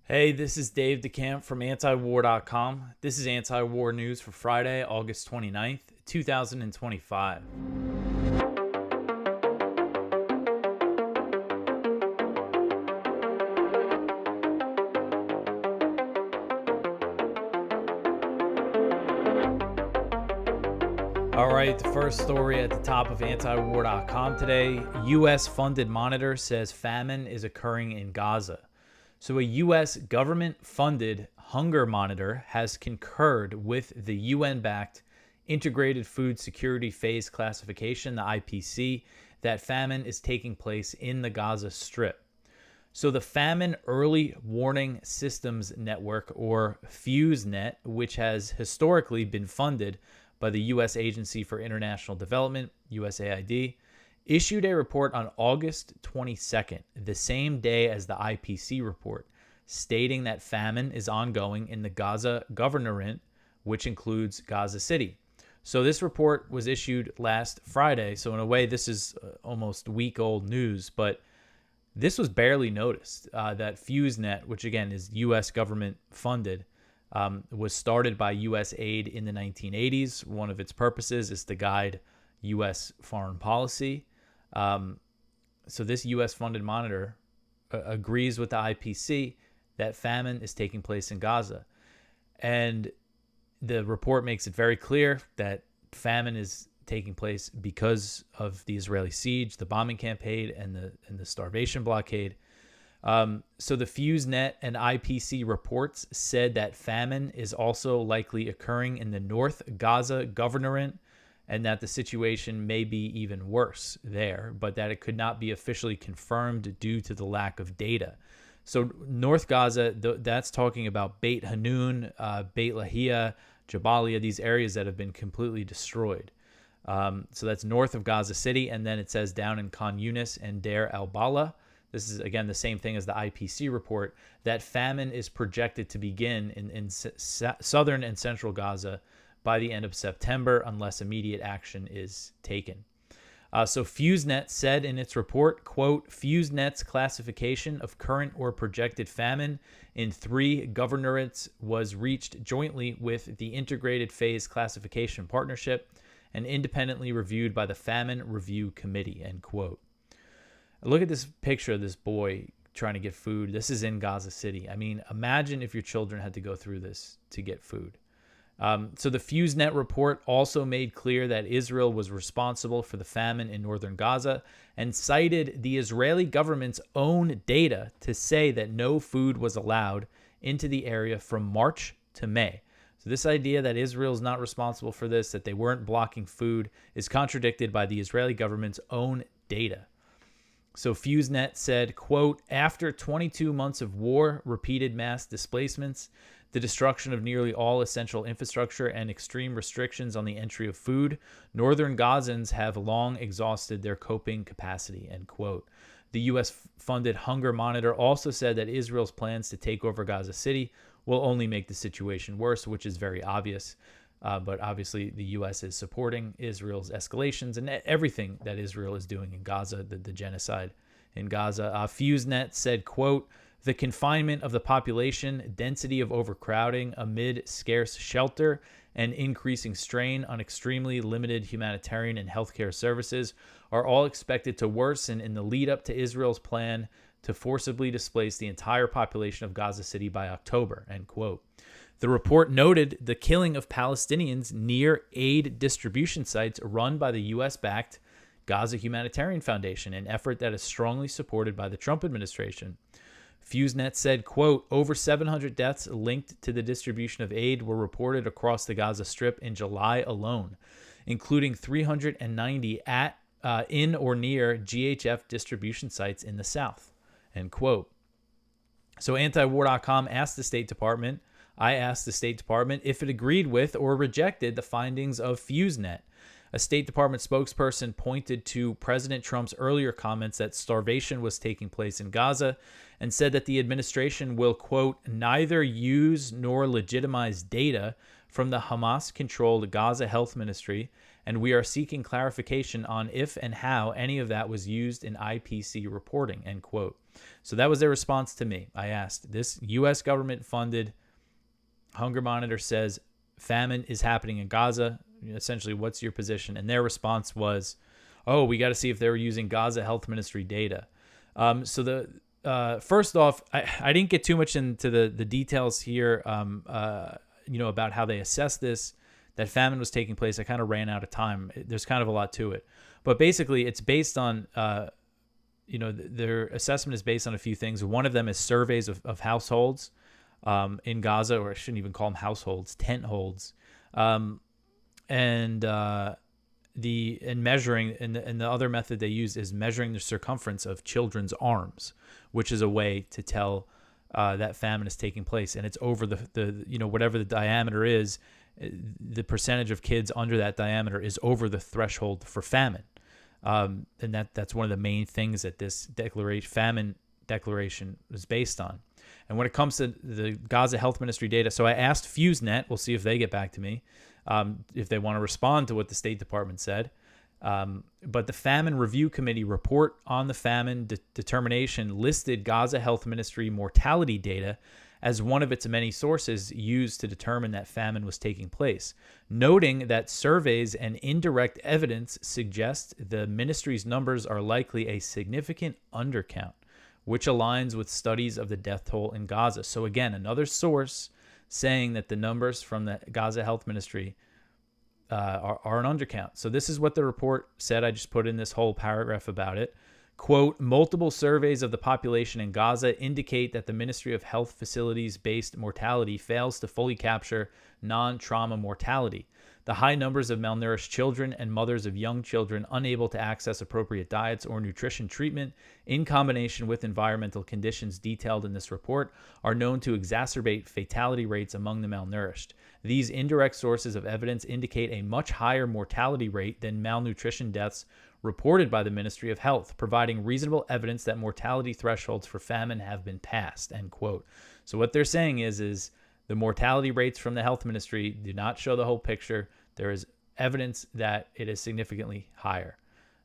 Hey, this is Dave DeCamp from antiwar.com. This is anti-war news for Friday, August 29th, 2025. All right, the first story at the top of antiwar.com today. U.S.-funded monitor says famine is occurring in Gaza. So a U.S. government-funded hunger monitor has concurred with the UN-backed Integrated Food Security Phase Classification, the IPC, that famine is taking place in the Gaza Strip. So the Famine Early Warning Systems Network, or FuseNet, which has historically been funded by the U.S. Agency for International Development, USAID, issued a report on August 22nd, the same day as the IPC report, stating that famine is ongoing in the Gaza governorate, which includes Gaza City. So this report was issued last Friday. So in a way, this is almost week-old news, but this was barely noticed. That FuseNet, which again is U.S. government funded, was started by U.S. aid in the 1980s. One of its purposes is to guide U.S. foreign policy. So this U.S.-funded monitor agrees with the IPC that famine is taking place in Gaza. And the report makes it very clear that famine is taking place because of the Israeli siege, the bombing campaign, and the starvation blockade. So the FuseNet and IPC reports said that famine is also likely occurring in the North Gaza governorate, and that the situation may be even worse there, but that it could not be officially confirmed due to the lack of data. So North Gaza, that's talking about Beit Hanun, Beit Lahia, Jabalia, these areas that have been completely destroyed. So that's north of Gaza City, and then it says down in Khan Yunis and Deir al-Balah. This is, again, the same thing as the IPC report, that famine is projected to begin in southern and central Gaza by the end of September, unless immediate action is taken. So FuseNet said in its report, quote, FuseNet's classification of current or projected famine in 3 governorates was reached jointly with the Integrated Phase Classification Partnership and independently reviewed by the Famine Review Committee, end quote. Look at this picture of this boy trying to get food. This is in Gaza City. I mean, imagine if your children had to go through this to get food. So the FuseNet report also made clear that Israel was responsible for the famine in northern Gaza and cited the Israeli government's own data to say that no food was allowed into the area from March to May. So this idea that Israel is not responsible for this, that they weren't blocking food, is contradicted by the Israeli government's own data. So FuseNet said, quote, after 22 months of war, repeated mass displacements, the destruction of nearly all essential infrastructure, and extreme restrictions on the entry of food, northern Gazans have long exhausted their coping capacity, end quote. The U.S.-funded Hunger Monitor also said that Israel's plans to take over Gaza City will only make the situation worse, which is very obvious. But obviously, the U.S. is supporting Israel's escalations and everything that Israel is doing in Gaza, the genocide in Gaza. FuseNet said, quote, the confinement of the population, density of overcrowding amid scarce shelter, and increasing strain on extremely limited humanitarian and healthcare services are all expected to worsen in the lead up to Israel's plan to forcibly displace the entire population of Gaza City by October, end quote. The report noted the killing of Palestinians near aid distribution sites run by the U.S.-backed Gaza Humanitarian Foundation, an effort that is strongly supported by the Trump administration. FuseNet said, quote, over 700 deaths linked to the distribution of aid were reported across the Gaza Strip in July alone, including 390 at, in or near GHF distribution sites in the South, end quote. So antiwar.com asked the State Department, I asked the State Department if it agreed with or rejected the findings of FuseNet. A State Department spokesperson pointed to President Trump's earlier comments that starvation was taking place in Gaza and said that the administration will, quote, neither use nor legitimize data from the Hamas-controlled Gaza Health Ministry and we are seeking clarification on if and how any of that was used in IPC reporting, end quote. So that was their response to me. I asked, this U.S. government-funded hunger monitor says famine is happening in Gaza. Essentially, what's your position? And their response was, oh, we got to see if they were using Gaza Health Ministry data. First off, I didn't get too much into the details here, about how they assessed this, that famine was taking place. I kind of ran out of time. There's kind of a lot to it. But basically, it's based on, their assessment is based on a few things. One of them is surveys of households in Gaza, or I shouldn't even call them households, tent holds. And measuring, and the other method they use is measuring the circumference of children's arms, which is a way to tell that famine is taking place. And it's over the whatever the diameter is, the percentage of kids under that diameter is over the threshold for famine. And that's one of the main things that this famine declaration is based on. And when it comes to the Gaza Health Ministry data, so I asked FuseNet, we'll see if they get back to me, if they want to respond to what the State Department said. But the Famine Review Committee report on the famine determination listed Gaza Health Ministry mortality data as one of its many sources used to determine that famine was taking place, noting that surveys and indirect evidence suggest the ministry's numbers are likely a significant undercount, which aligns with studies of the death toll in Gaza. So again, another source saying that the numbers from the Gaza Health Ministry are an undercount. So this is what the report said. I just put in this whole paragraph about it. Quote, multiple surveys of the population in Gaza indicate that the Ministry of Health facilities-based mortality fails to fully capture non-trauma mortality. The high numbers of malnourished children and mothers of young children unable to access appropriate diets or nutrition treatment, in combination with environmental conditions detailed in this report, are known to exacerbate fatality rates among the malnourished. These indirect sources of evidence indicate a much higher mortality rate than malnutrition deaths reported by the Ministry of Health, providing reasonable evidence that mortality thresholds for famine have been passed, end quote. So what they're saying is the mortality rates from the health ministry do not show the whole picture. There is evidence that it is significantly higher.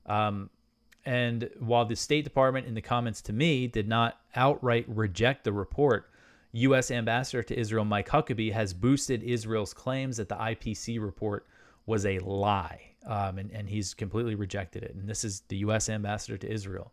And while the State Department, in the comments to me, did not outright reject the report, U.S. Ambassador to Israel Mike Huckabee has boosted Israel's claims that the IPC report was a lie, and he's completely rejected it. And this is the U.S. Ambassador to Israel.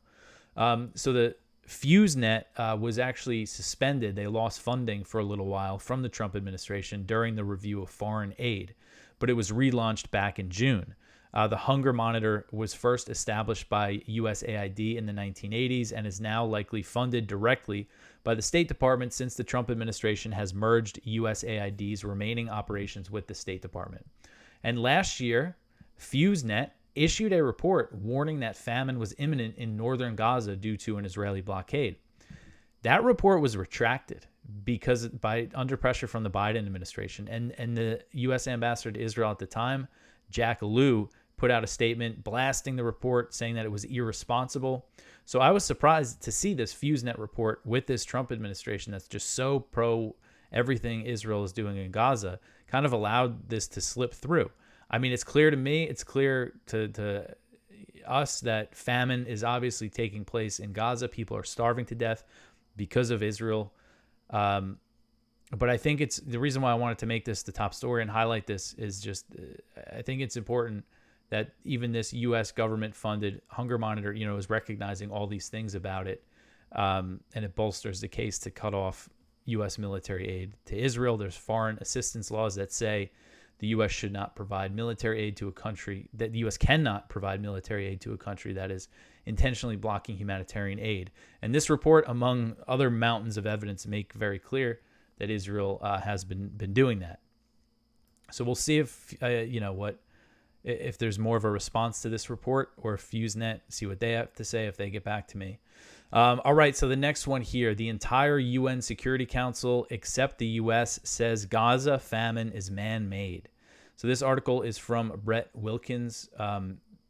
So the FuseNet was actually suspended. They lost funding for a little while from the Trump administration during the review of foreign aid, but it was relaunched back in June. The Hunger Monitor was first established by USAID in the 1980s and is now likely funded directly by the State Department since the Trump administration has merged USAID's remaining operations with the State Department. And last year, FuseNet issued a report warning that famine was imminent in northern Gaza due to an Israeli blockade. That report was retracted because under pressure from the Biden administration. And the U.S. ambassador to Israel at the time, Jack Lew, put out a statement blasting the report, saying that it was irresponsible. So I was surprised to see this FuseNet report with this Trump administration that's just so pro everything Israel is doing in Gaza, kind of allowed this to slip through. I mean, it's clear to me, it's clear to us that famine is obviously taking place in Gaza. People are starving to death because of Israel. But I think it's the reason why I wanted to make this the top story and highlight this is just, I think it's important that even this U.S. government-funded hunger monitor, is recognizing all these things about it, and it bolsters the case to cut off U.S. military aid to Israel. There's foreign assistance laws that say the U.S. should not provide military aid to a country, that the U.S. cannot provide military aid to a country that is intentionally blocking humanitarian aid. And this report, among other mountains of evidence, make very clear that Israel has been doing that. So we'll see if if there's more of a response to this report, or if FuseNet, see what they have to say if they get back to me. All right, so the next one here, the entire UN Security Council, except the U.S., says Gaza famine is man-made. So this article is from Brett Wilkins.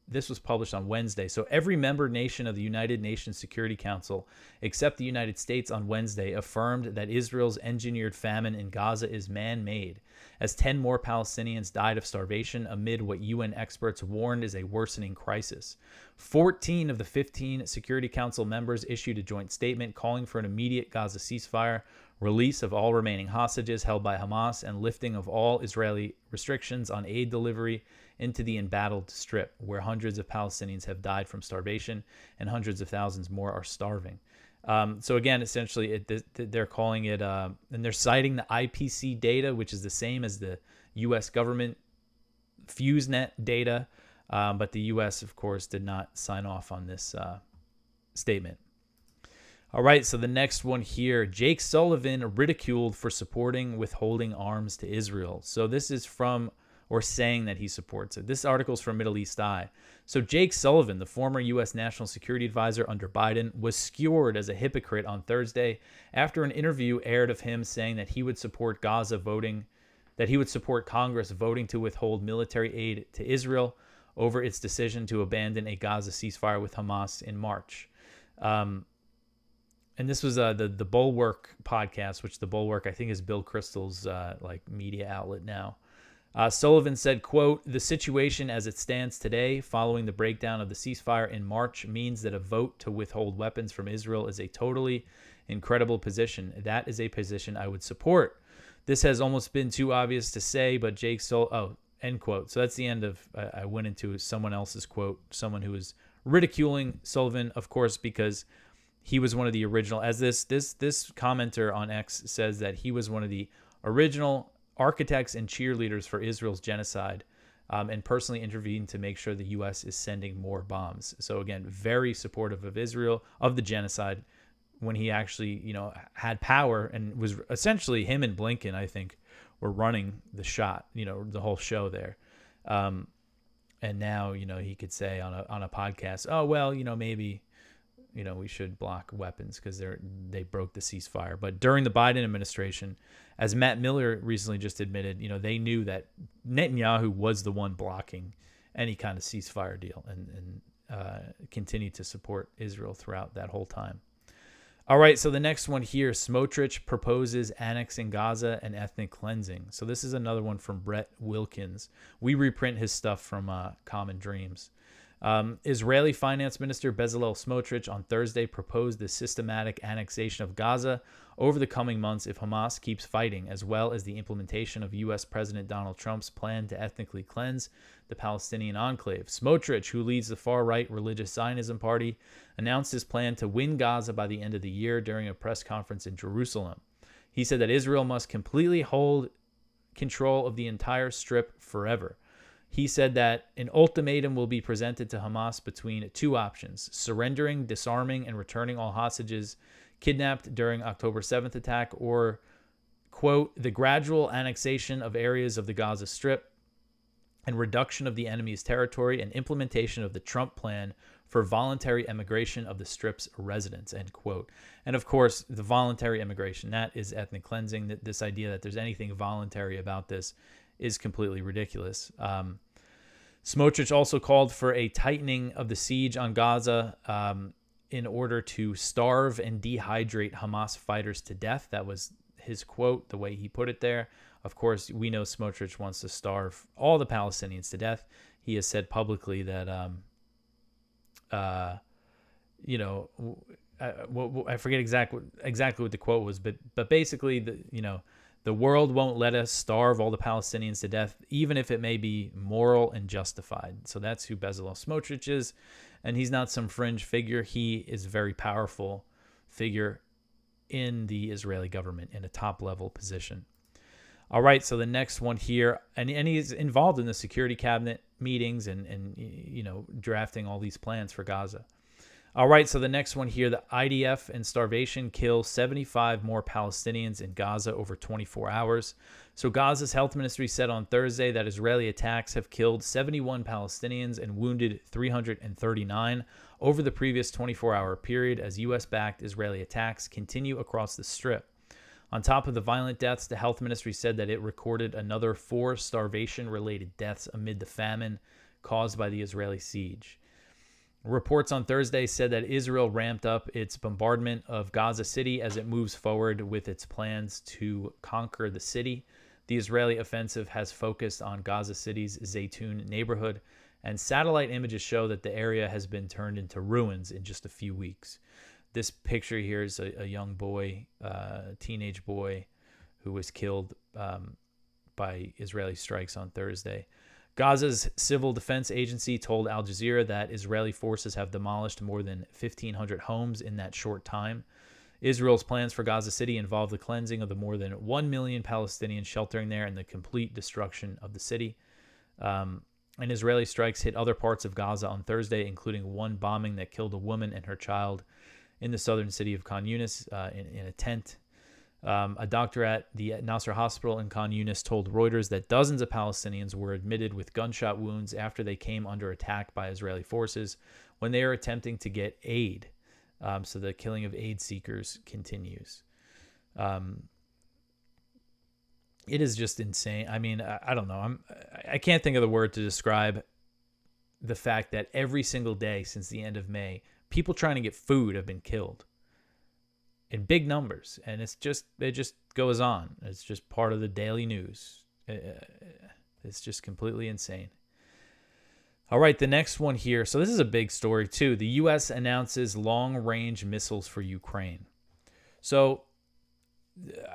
This was published on Wednesday. So every member nation of the United Nations Security Council, except the United States on Wednesday, affirmed that Israel's engineered famine in Gaza is man-made, as 10 more Palestinians died of starvation amid what UN experts warned is a worsening crisis. 14 of the 15 Security Council members issued a joint statement calling for an immediate Gaza ceasefire, release of all remaining hostages held by Hamas, and lifting of all Israeli restrictions on aid delivery into the embattled Strip, where hundreds of Palestinians have died from starvation and hundreds of thousands more are starving. So again, essentially, they're calling it, and they're citing the IPC data, which is the same as the U.S. government FuseNet data, but the U.S., of course, did not sign off on this statement. All right, so the next one here, Jake Sullivan ridiculed for supporting withholding arms to Israel. So this is from, or saying that he supports it. This article is from Middle East Eye. So Jake Sullivan, the former U.S. National Security Advisor under Biden, was skewered as a hypocrite on Thursday after an interview aired of him saying that he would support Gaza voting, that he would support Congress voting to withhold military aid to Israel over its decision to abandon a Gaza ceasefire with Hamas in March. And this was the Bulwark podcast, which the Bulwark, I think, is Bill Kristol's media outlet now. Sullivan said, quote, "The situation as it stands today, following the breakdown of the ceasefire in March, means that a vote to withhold weapons from Israel is a totally incredible position. That is a position I would support. This has almost been too obvious to say, but Jake end quote." So that's the end of, I went into someone else's quote, someone who was ridiculing Sullivan, of course, because he was one of the original, as this commenter on X says, that he was one of the original architects and cheerleaders for Israel's genocide, and personally intervened to make sure the U.S. is sending more bombs. So again, very supportive of Israel, of the genocide, when he actually, had power and was essentially, him and Blinken, I think, were running the shot, the whole show there. And now, he could say on a podcast, oh, well, maybe, we should block weapons because they broke the ceasefire. But during the Biden administration, as Matt Miller recently just admitted, they knew that Netanyahu was the one blocking any kind of ceasefire deal, and continued to support Israel throughout that whole time. All right, so the next one here, Smotrich proposes annexing Gaza and ethnic cleansing. So this is another one from Brett Wilkins. We reprint his stuff from Common Dreams. Israeli Finance Minister Bezalel Smotrich on Thursday proposed the systematic annexation of Gaza over the coming months if Hamas keeps fighting, as well as the implementation of U.S. President Donald Trump's plan to ethnically cleanse the Palestinian enclave. Smotrich, who leads the far-right religious Zionism party, announced his plan to win Gaza by the end of the year during a press conference in Jerusalem. He said that Israel must completely hold control of the entire Strip forever. He said that an ultimatum will be presented to Hamas between two options: surrendering, disarming, and returning all hostages kidnapped during October 7th attack, or, quote, the gradual annexation of areas of the Gaza Strip and reduction of the enemy's territory and implementation of the Trump plan for voluntary immigration of the Strip's residents, end quote. And of course, the voluntary immigration, that is ethnic cleansing. This idea that there's anything voluntary about this is completely ridiculous. Smotrich also called for a tightening of the siege on Gaza in order to starve and dehydrate Hamas fighters to death. That was his quote, the way he put it there. Of course, we know Smotrich wants to starve all the Palestinians to death. He has said publicly that, I forget exactly what the quote was, but basically, the world won't let us starve all the Palestinians to death, even if it may be moral and justified. So that's who Bezalel Smotrich is, and he's not some fringe figure. He is a very powerful figure in the Israeli government in a top-level position. All right, so the next one here, and he's involved in the security cabinet meetings and drafting all these plans for Gaza. All right, so the next one here, the IDF and starvation kill 75 more Palestinians in Gaza over 24 hours. So Gaza's health ministry said on Thursday that Israeli attacks have killed 71 Palestinians and wounded 339 over the previous 24-hour period as U.S.-backed Israeli attacks continue across the Strip. On top of the violent deaths, the health ministry said that it recorded another 4 starvation-related deaths amid the famine caused by the Israeli siege. Reports on Thursday said that Israel ramped up its bombardment of Gaza City as it moves forward with its plans to conquer the city. The Israeli offensive has focused on Gaza City's Zaytun neighborhood, and satellite images show that the area has been turned into ruins in just a few weeks. This picture here is a young boy, teenage boy, who was killed by Israeli strikes on Thursday. Gaza's civil defense agency told Al Jazeera that Israeli forces have demolished more than 1,500 homes in that short time. Israel's plans for Gaza City involve the cleansing of the more than 1 million Palestinians sheltering there and the complete destruction of the city. And Israeli strikes hit other parts of Gaza on Thursday, including one bombing that killed a woman and her child in the southern city of Khan Yunis in a tent. A doctor at the Nasser Hospital in Khan Yunis told Reuters that dozens of Palestinians were admitted with gunshot wounds after they came under attack by Israeli forces when they were attempting to get aid. So the killing of aid seekers continues. It is just insane. I mean, I don't know. I can't think of the word to describe the fact that every single day since the end of May, people trying to get food have been killed in big numbers, and it just goes on. It's just part of the daily news. It's just completely insane. All right, the next one here. So this is a big story too. The U.S. announces long-range missiles for Ukraine. So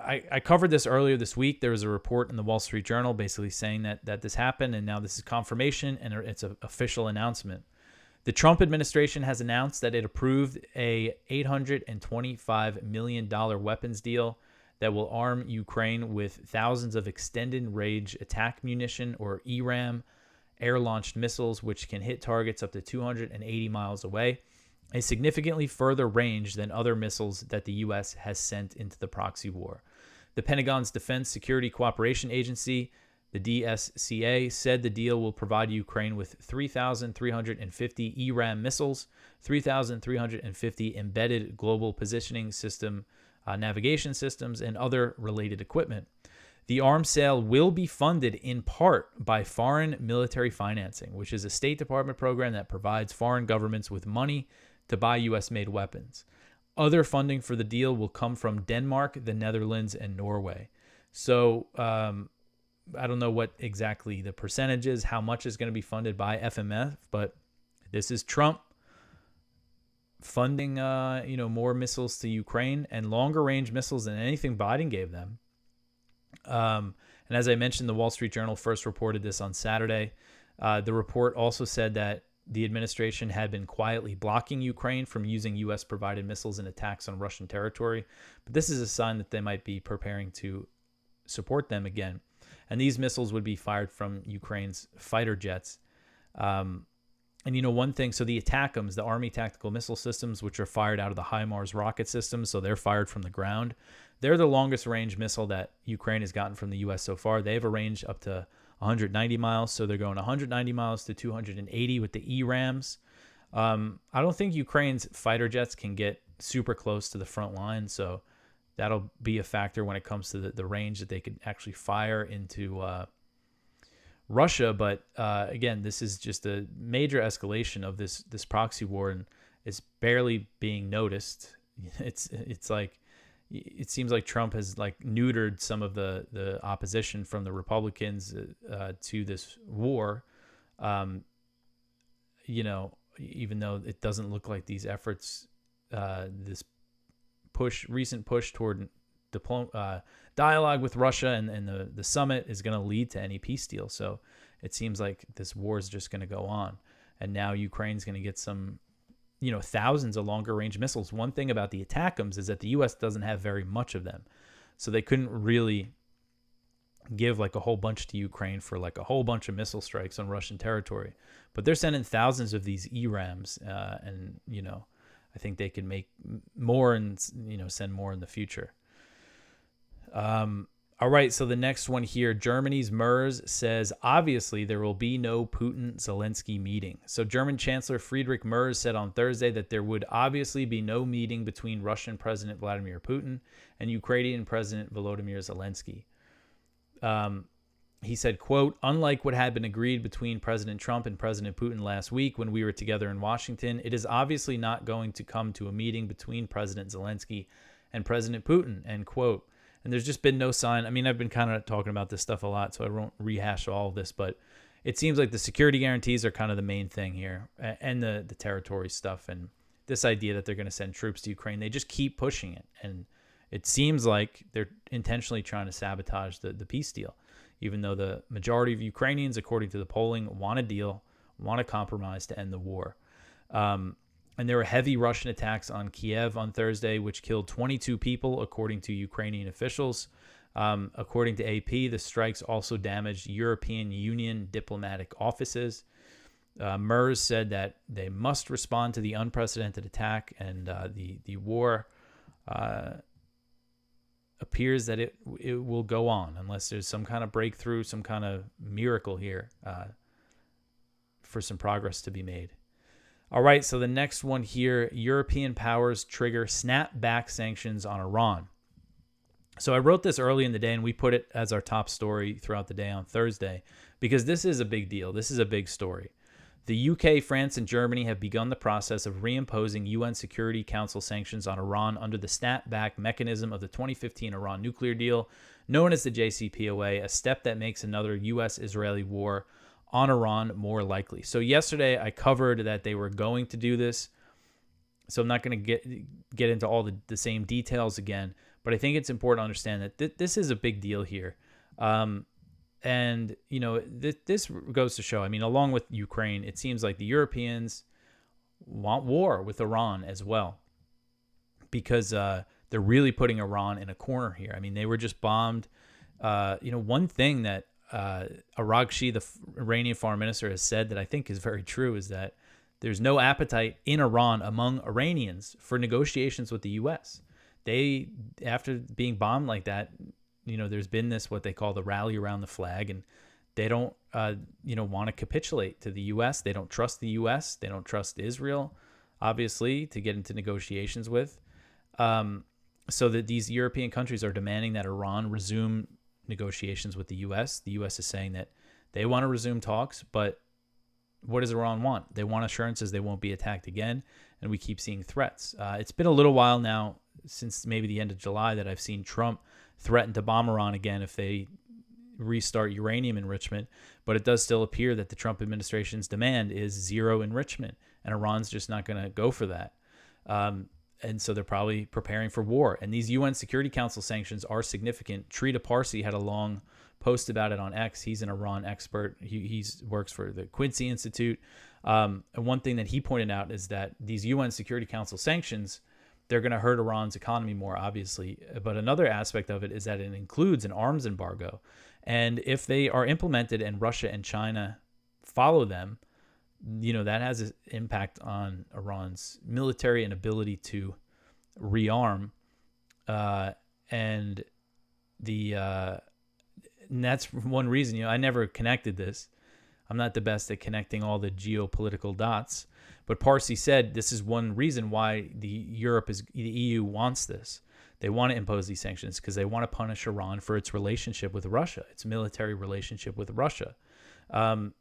I covered this earlier this week. There was a report in the Wall Street Journal basically saying that this happened, and now this is confirmation, and it's an official announcement. The Trump administration has announced that it approved a $825 million weapons deal that will arm Ukraine with thousands of extended-range attack munition, or ERAM, air-launched missiles, which can hit targets up to 280 miles away, a significantly further range than other missiles that the U.S. has sent into the proxy war. The Pentagon's Defense Security Cooperation Agency, the DSCA, said the deal will provide Ukraine with 3,350 ERAM missiles, 3,350 embedded global positioning system navigation systems, and other related equipment. The arms sale will be funded in part by foreign military financing, which is a State Department program that provides foreign governments with money to buy U.S.-made weapons. Other funding for the deal will come from Denmark, the Netherlands, and Norway. So I don't know what exactly the percentage is, how much is going to be funded by FMF, but this is Trump funding more missiles to Ukraine and longer range missiles than anything Biden gave them. And as I mentioned, the Wall Street Journal first reported this on Saturday. The report also said that the administration had been quietly blocking Ukraine from using U.S.-provided missiles in attacks on Russian territory. But this is a sign that they might be preparing to support them again. And these missiles would be fired from Ukraine's fighter jets. And one thing, so the ATACMS, the Army Tactical Missile Systems, which are fired out of the HIMARS rocket system, so they're fired from the ground. They're the longest range missile that Ukraine has gotten from the U.S. so far. They have a range up to 190 miles, so they're going 190 miles to 280 with the ERAMs. I don't think Ukraine's fighter jets can get super close to the front line, so that'll be a factor when it comes to the range that they could actually fire into Russia. But again, this is just a major escalation of this proxy war, and it's barely being noticed. It's like, it seems like Trump has like neutered some of the opposition from the Republicans to this war. Even though it doesn't look like these efforts, this recent push toward dialogue with Russia and the summit is going to lead to any peace deal. So it seems like this war is just going to go on. And now Ukraine's going to get some, thousands of longer range missiles. One thing about the ATACMS is that the U.S. doesn't have very much of them. So they couldn't really give like a whole bunch to Ukraine for like a whole bunch of missile strikes on Russian territory. But they're sending thousands of these ERAMs and, I think they can make more and, send more in the future. All right, so the next one here, Germany's Merz says, obviously there will be no Putin-Zelensky meeting. So German Chancellor Friedrich Merz said on Thursday that there would obviously be no meeting between Russian President Vladimir Putin and Ukrainian President Volodymyr Zelensky. He said, quote, unlike what had been agreed between President Trump and President Putin last week when we were together in Washington, it is obviously not going to come to a meeting between President Zelensky and President Putin, end quote. And there's just been no sign. I mean, I've been kind of talking about this stuff a lot, so I won't rehash all of this, but it seems like the security guarantees are kind of the main thing here, and the territory stuff, and this idea that they're going to send troops to Ukraine. They just keep pushing it, and it seems like they're intentionally trying to sabotage the peace deal, even though the majority of Ukrainians, according to the polling, want a deal, want a compromise to end the war. And there were heavy Russian attacks on Kiev on Thursday, which killed 22 people, according to Ukrainian officials. According to AP, the strikes also damaged European Union diplomatic offices. Merz said that they must respond to the unprecedented attack, and the war appears that it will go on unless there's some kind of breakthrough, some kind of miracle here for some progress to be made. All right, so the next one here, European powers trigger snapback sanctions on Iran. So I wrote this early in the day, and we put it as our top story throughout the day on Thursday, because this is a big deal. This is a big story. The UK, France, and Germany have begun the process of reimposing UN Security Council sanctions on Iran under the snapback mechanism of the 2015 Iran nuclear deal, known as the JCPOA, a step that makes another U.S.-Israeli war on Iran more likely. So yesterday I covered that they were going to do this, so I'm not going to get into all the same details again, but I think it's important to understand that this is a big deal here. And, you know, this goes to show, I mean, along with Ukraine, it seems like the Europeans want war with Iran as well, because they're really putting Iran in a corner here. I mean, they were just bombed. One thing that Araghchi, the Iranian foreign minister, has said that I think is very true is that there's no appetite in Iran among Iranians for negotiations with the U.S. They, after being bombed like that, you know, there's been this, what they call the rally around the flag, and they don't, want to capitulate to the U.S. They don't trust the U.S. They don't trust Israel, obviously, to get into negotiations with. So that these European countries are demanding that Iran resume negotiations with the U.S. The U.S. is saying that they want to resume talks, but what does Iran want? They want assurances they won't be attacked again, and we keep seeing threats. It's been a little while now, since maybe the end of July, that I've seen Trump threaten to bomb Iran again if they restart uranium enrichment, but it does still appear that the Trump administration's demand is zero enrichment, and Iran's just not going to go for that. And so they're probably preparing for war. And these UN Security Council sanctions are significant. Trita Parsi had a long post about it on X. He's an Iran expert. He works for the Quincy Institute. And one thing that he pointed out is that these UN Security Council sanctions, they're going to hurt Iran's economy more, obviously. But another aspect of it is that it includes an arms embargo. And if they are implemented and Russia and China follow them, you know, that has an impact on Iran's military and ability to rearm. And that's one reason, you know, I never connected this. I'm not the best at connecting all the geopolitical dots. But Parsi said this is one reason why the EU wants this. They want to impose these sanctions because they want to punish Iran for its relationship with Russia, its military relationship with Russia. What's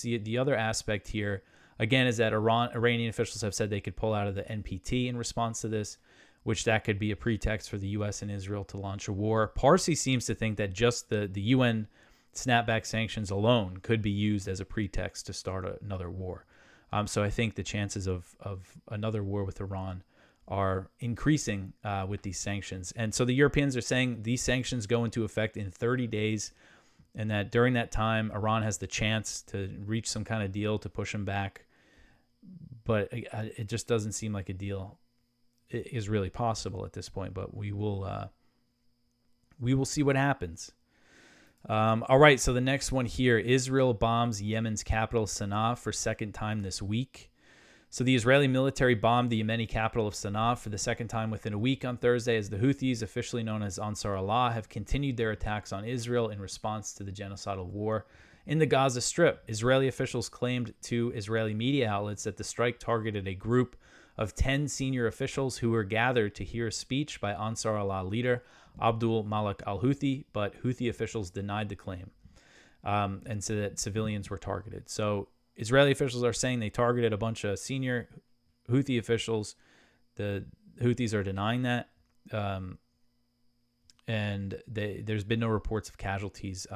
the other aspect here, again, is that Iranian officials have said they could pull out of the NPT in response to this, which that could be a pretext for the U.S. and Israel to launch a war. Parsi seems to think that just the UN snapback sanctions alone could be used as a pretext to start another war. So I think the chances of another war with Iran are increasing with these sanctions. And so the Europeans are saying these sanctions go into effect in 30 days, and that during that time, Iran has the chance to reach some kind of deal to push them back. But it just doesn't seem like a deal is really possible at this point. But we will see what happens. All right, so the next one here, Israel bombs Yemen's capital, Sanaa, for second time this week. So the Israeli military bombed the Yemeni capital of Sanaa for the second time within a week on Thursday, as the Houthis, officially known as Ansar Allah, have continued their attacks on Israel in response to the genocidal war in the Gaza Strip. Israeli officials claimed to Israeli media outlets that the strike targeted a group of 10 senior officials who were gathered to hear a speech by Ansar Allah leader Abdul Malik al-Houthi, but Houthi officials denied the claim and said that civilians were targeted. So Israeli officials are saying they targeted a bunch of senior Houthi officials. The Houthis are denying that. And there's been no reports of casualties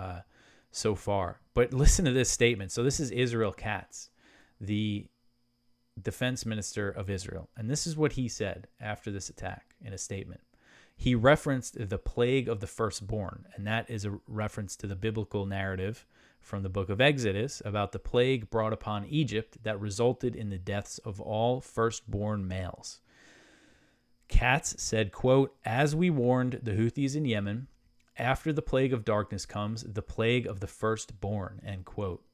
so far. But listen to this statement. So this is Israel Katz, the defense minister of Israel. And this is what he said after this attack in a statement. He referenced the plague of the firstborn, and that is a reference to the biblical narrative from the book of Exodus about the plague brought upon Egypt that resulted in the deaths of all firstborn males. Katz said, quote, "As we warned the Houthis in Yemen, after the plague of darkness comes the plague of the firstborn," end quote.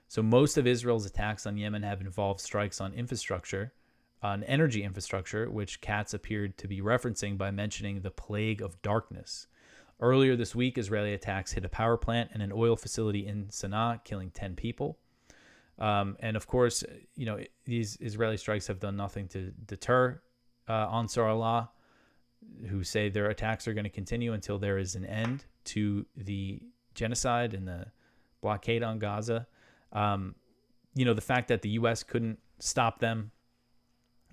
So most of Israel's attacks on Yemen have involved strikes on infrastructure, on energy infrastructure, which Katz appeared to be referencing by mentioning the plague of darkness. Earlier this week, Israeli attacks hit a power plant and an oil facility in Sanaa, killing 10 people. And of course, these Israeli strikes have done nothing to deter Ansar Allah, who say their attacks are going to continue until there is an end to the genocide and the blockade on Gaza. The fact that the U.S. couldn't stop them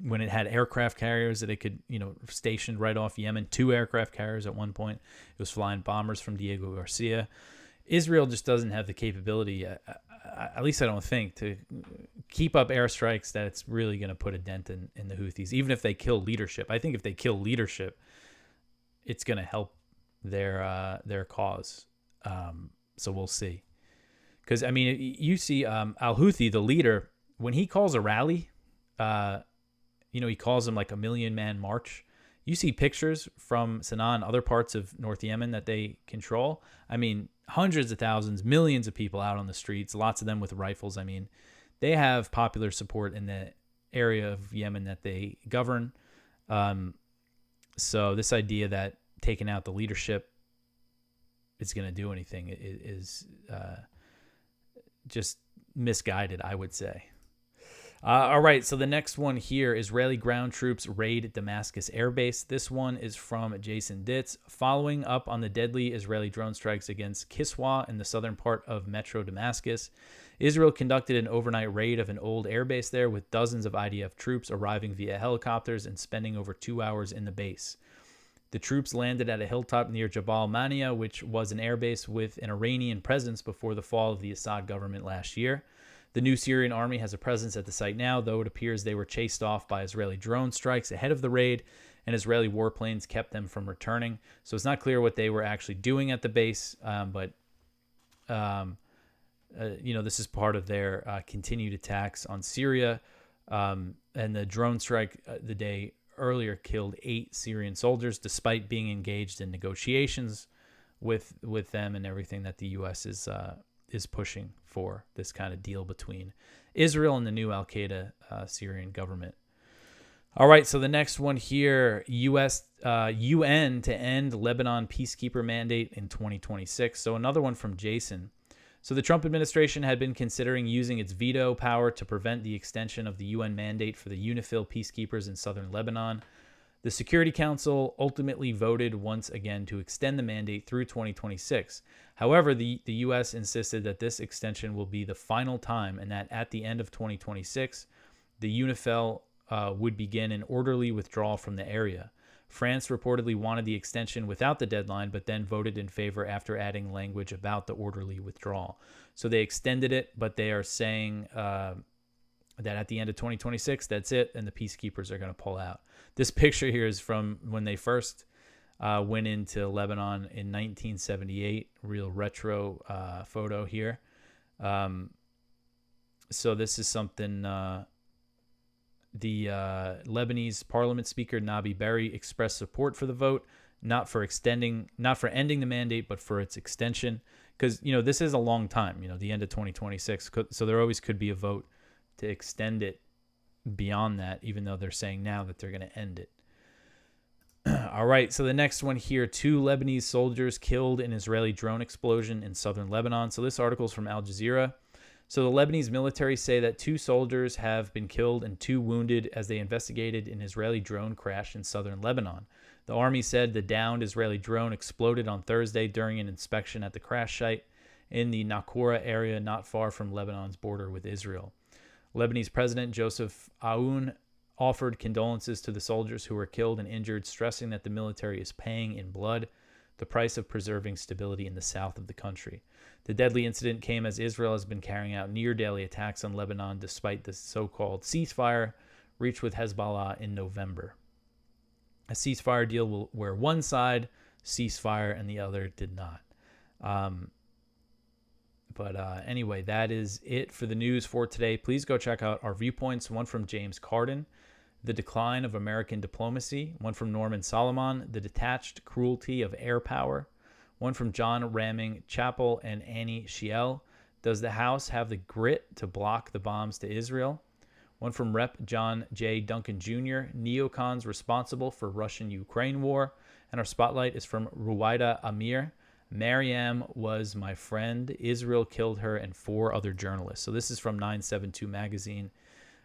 when it had aircraft carriers that it could, stationed right off Yemen, 2 aircraft carriers at one point. It was flying bombers from Diego Garcia. Israel just doesn't have the capability, at least I don't think, to keep up airstrikes that it's really going to put a dent in the Houthis, even if they kill leadership. I think if they kill leadership, it's going to help their cause. So we'll see. Because, you see al-Houthi, the leader, when he calls a rally, he calls them like a 1,000,000-man march. You see pictures from Sanaa and other parts of North Yemen that they control. Hundreds of thousands, millions of people out on the streets, lots of them with rifles. They have popular support in the area of Yemen that they govern. So this idea that taking out the leadership is going to do anything is just misguided, I would say. All right, so the next one here, Israeli ground troops raid Damascus Airbase. This one is from Jason Ditz. Following up on the deadly Israeli drone strikes against Kiswa in the southern part of Metro Damascus, Israel conducted an overnight raid of an old airbase there with dozens of IDF troops arriving via helicopters and spending over 2 hours in the base. The troops landed at a hilltop near Jabal Mania, which was an airbase with an Iranian presence before the fall of the Assad government last year. The new Syrian army has a presence at the site now, though it appears they were chased off by Israeli drone strikes ahead of the raid, and Israeli warplanes kept them from returning. So it's not clear what they were actually doing at the base, but this is part of their continued attacks on Syria. And the drone strike the day earlier killed 8 Syrian soldiers, despite being engaged in negotiations with them and everything that the U.S. is pushing for, this kind of deal between Israel and the new Al-Qaeda Syrian government. All right, so the next one here, UN to end Lebanon Peacekeeper mandate in 2026. So another one from Jason. So the Trump administration had been considering using its veto power to prevent the extension of the UN mandate for the UNIFIL peacekeepers in southern Lebanon. The Security Council ultimately voted once again to extend the mandate through 2026. However, the U.S. insisted that this extension will be the final time and that at the end of 2026, the UNIFIL would begin an orderly withdrawal from the area. France reportedly wanted the extension without the deadline, but then voted in favor after adding language about the orderly withdrawal. So they extended it, but they are saying that at the end of 2026, that's it, and the peacekeepers are going to pull out. This picture here is from when they first went into Lebanon in 1978. Real retro photo here. So this is something the Lebanese Parliament Speaker Nabi Berri expressed support for the vote, not for ending the mandate, but for its extension. Because this is a long time. The end of 2026. So there always could be a vote to extend it beyond that, even though they're saying now that they're going to end it. All right, so the next one here, 2 Lebanese soldiers killed in Israeli drone explosion in southern Lebanon. So this article is from Al Jazeera. So the Lebanese military say that 2 soldiers have been killed and 2 wounded as they investigated an Israeli drone crash in southern Lebanon. The army said the downed Israeli drone exploded on Thursday during an inspection at the crash site in the Nakura area not far from Lebanon's border with Israel. Lebanese President Joseph Aoun offered condolences to the soldiers who were killed and injured, stressing that the military is paying in blood the price of preserving stability in the south of the country. The deadly incident came as Israel has been carrying out near-daily attacks on Lebanon despite the so-called ceasefire reached with Hezbollah in November. A ceasefire deal where one side ceasefire and the other did not. Anyway, that is it for the news for today. Please go check out our Viewpoints, one from James Carden, The Decline of American Diplomacy, one from Norman Solomon, The Detached Cruelty of Air Power, one from John Ramming Chappell and Annie Schiel, Does the House Have the Grit to Block the Bombs to Israel? One from Rep. John J. Duncan Jr., Neocons Responsible for Russian-Ukraine War, and our spotlight is from Ruwaida Amir, Maryam Was My Friend, Israel Killed Her, and 4 other journalists. So this is from 972 magazine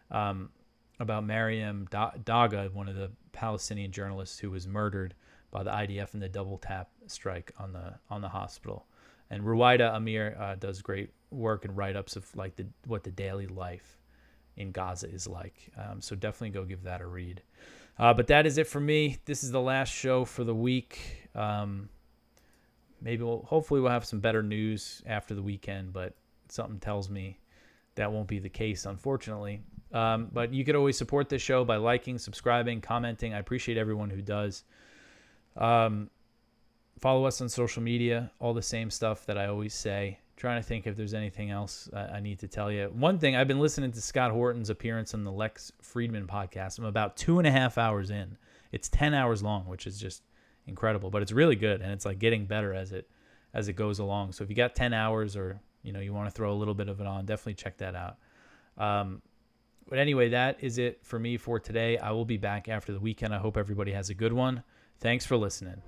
about Maryam Daga, one of the Palestinian journalists who was murdered by the IDF in the double tap strike on the hospital. And Ruwaida Amir does great work and write-ups of like what the daily life in Gaza is like. So definitely go give that a read. But that is it for me. This is the last show for the week. Hopefully we'll have some better news after the weekend, but something tells me that won't be the case, unfortunately. But you could always support this show by liking, subscribing, commenting. I appreciate everyone who does. Follow us on social media, all the same stuff that I always say. Trying to think if there's anything else I need to tell you. One thing, I've been listening to Scott Horton's appearance on the Lex Friedman podcast. I'm about 2.5 hours in. It's 10 hours long, which is just incredible, but it's really good, and it's like getting better as it goes along. So if you got 10 hours or you want to throw a little bit of it on, definitely check that out. But anyway, that is it for me for today. I will be back after the weekend. I hope everybody has a good one. Thanks for listening.